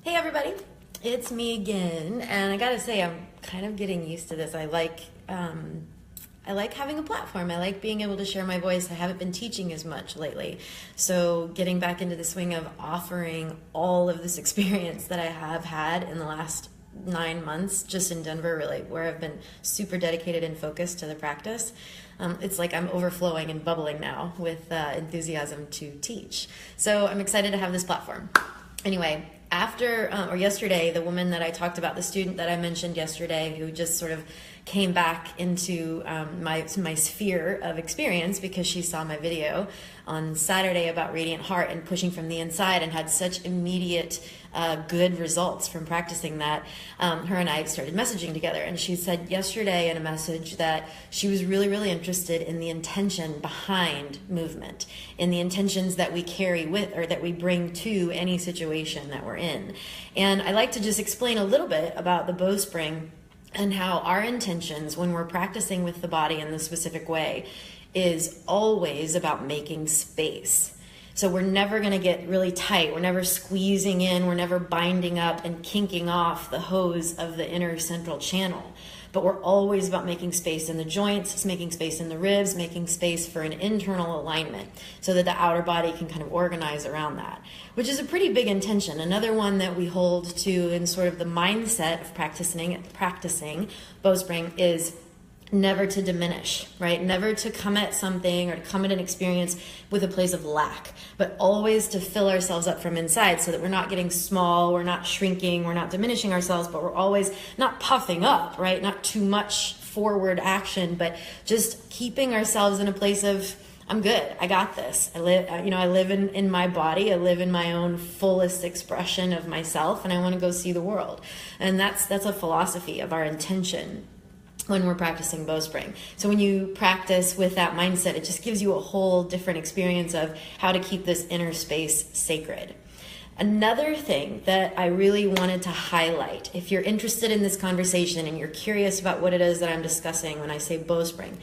Hey everybody, it's me again, and I gotta say I'm kind of getting used to this. I like having a platform. I like being able to share my voice. I haven't been teaching as much lately, so getting back into the swing of offering all of this experience that I have had in the last 9 months just in Denver, really, where I've been super dedicated and focused to the practice. It's like I'm overflowing and bubbling now with enthusiasm to teach. So I'm excited to have this platform. Anyway, yesterday, the woman that I talked about, the student that I mentioned yesterday, who just sort of came back into my sphere of experience because she saw my video on Saturday about Radiant Heart and pushing from the inside, and had such immediate good results from practicing that. Her and I started messaging together, and she said yesterday in a message that she was really, really interested in the intention behind movement, in the intentions that we carry with, or that we bring to any situation that we're in. And I like to just explain a little bit about the bowspring and how our intentions when we're practicing with the body in this specific way is always about making space. So we're never going to get really tight. We're never squeezing in. We're never binding up and kinking off the hose of the inner central channel. But we're always about making space in the joints, making space in the ribs, making space for an internal alignment so that the outer body can kind of organize around that, which is a pretty big intention. Another one that we hold to in sort of the mindset of practicing bowspring is never to diminish, right? Never to come at something or to come at an experience with a place of lack, but always to fill ourselves up from inside so that we're not getting small, we're not shrinking, we're not diminishing ourselves, but we're always not puffing up, right? Not too much forward action, but just keeping ourselves in a place of, I'm good, I got this. I live in my body, I live in my own fullest expression of myself, and I want to go see the world. And that's a philosophy of our intention when we're practicing bowspring. So when you practice with that mindset, it just gives you a whole different experience of how to keep this inner space sacred. Another thing that I really wanted to highlight, if you're interested in this conversation and you're curious about what it is that I'm discussing when I say bowspring,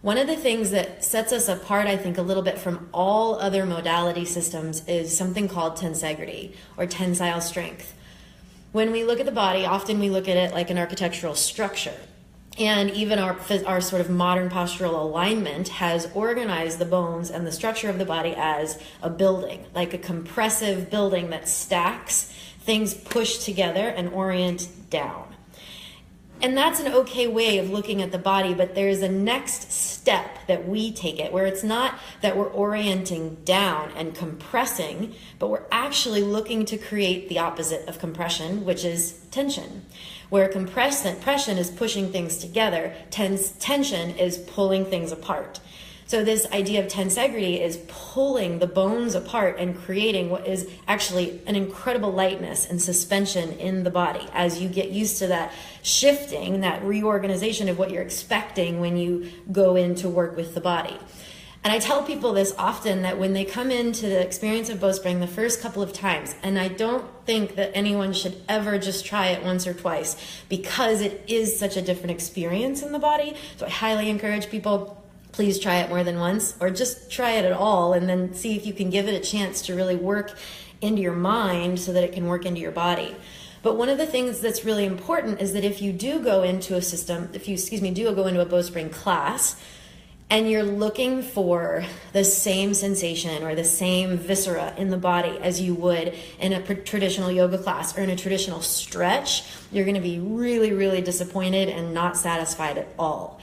one of the things that sets us apart, I think, a little bit from all other modality systems is something called tensegrity, or tensile strength. When we look at the body, often we look at it like an architectural structure. And even our sort of modern postural alignment has organized the bones and the structure of the body as a building, like a compressive building that stacks things pushed together and orient down. And that's an okay way of looking at the body, but there's a next step that we take it, where it's not that we're orienting down and compressing, but we're actually looking to create the opposite of compression, which is tension. Where compression is pushing things together, tension is pulling things apart. So this idea of tensegrity is pulling the bones apart and creating what is actually an incredible lightness and suspension in the body as you get used to that shifting, that reorganization of what you're expecting when you go in to work with the body. And I tell people this often, that when they come into the experience of bowspring the first couple of times, and I don't think that anyone should ever just try it once or twice because it is such a different experience in the body. So I highly encourage people, please try it more than once, or just try it at all and then see if you can give it a chance to really work into your mind so that it can work into your body. But one of the things that's really important is that if you do go into a bowspring class, and you're looking for the same sensation or the same viscera in the body as you would in a traditional yoga class or in a traditional stretch, you're going to be really, really disappointed and not satisfied at all.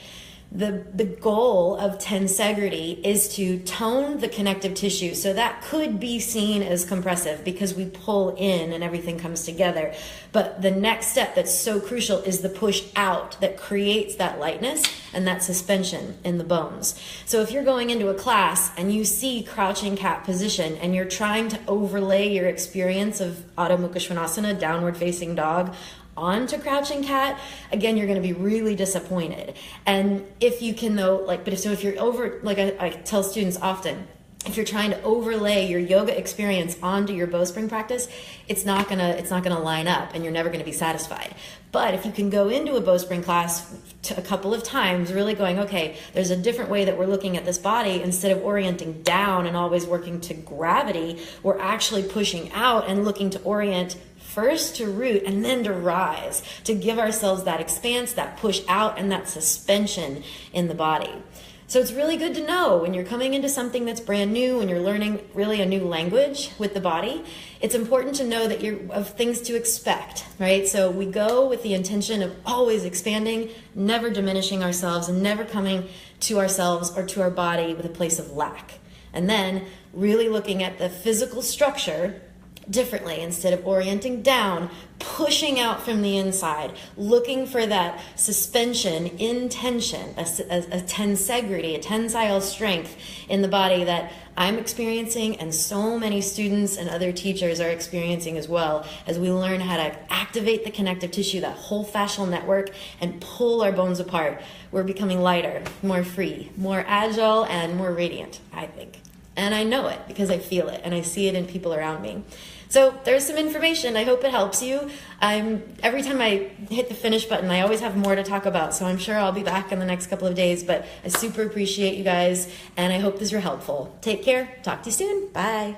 The goal of tensegrity is to tone the connective tissue. So that could be seen as compressive because we pull in and everything comes together. But the next step that's so crucial is the push out that creates that lightness and that suspension in the bones. So if you're going into a class and you see crouching cat position and you're trying to overlay your experience of Adho Mukha Svanasana, downward facing dog, onto crouching cat, again, you're going to be really disappointed. And if you can though, if you're over, like I tell students often, if you're trying to overlay your yoga experience onto your bowspring practice, it's not gonna line up and you're never going to be satisfied. But if you can go into a bowspring class a couple of times, really going, okay, there's a different way that we're looking at this body. Instead of orienting down and always working to gravity, we're actually pushing out and looking to orient first to root and then to rise, to give ourselves that expanse, that push out, and that suspension in the body. So it's really good to know when you're coming into something that's brand new, when you're learning really a new language with the body, it's important to know that you're of things to expect, right? So we go with the intention of always expanding, never diminishing ourselves, and never coming to ourselves or to our body with a place of lack. And then really looking at the physical structure differently. Instead of orienting down, pushing out from the inside, looking for that suspension in tension, a tensegrity, a tensile strength in the body that I'm experiencing and so many students and other teachers are experiencing as well, as we learn how to activate the connective tissue, that whole fascial network, and pull our bones apart. We're becoming lighter, more free, more agile, and more radiant, I think. And I know it because I feel it and I see it in people around me. So there's some information. I hope it helps you. Every time I hit the finish button, I always have more to talk about. So I'm sure I'll be back in the next couple of days. But I super appreciate you guys, and I hope these were helpful. Take care. Talk to you soon. Bye.